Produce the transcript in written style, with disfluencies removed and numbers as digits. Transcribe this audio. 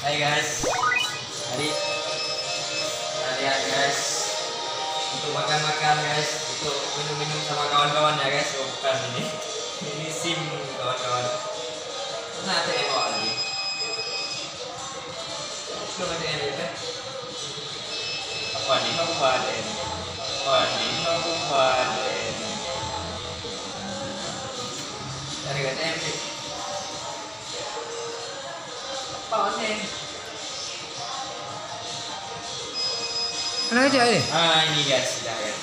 Hai guys, hari lihat guys, untuk makan-makan guys, untuk minum-minum sama kawan-kawan ya guys. Oh, bukan ini SIM kawan-kawan. Nah, tengok lagi. Belum ada yang lihat. Apa nih kabupaten? Apa nih kabupaten? Dari KTM sih. Apa nih? Mana aja eh? Ah ini guys, sudah guys.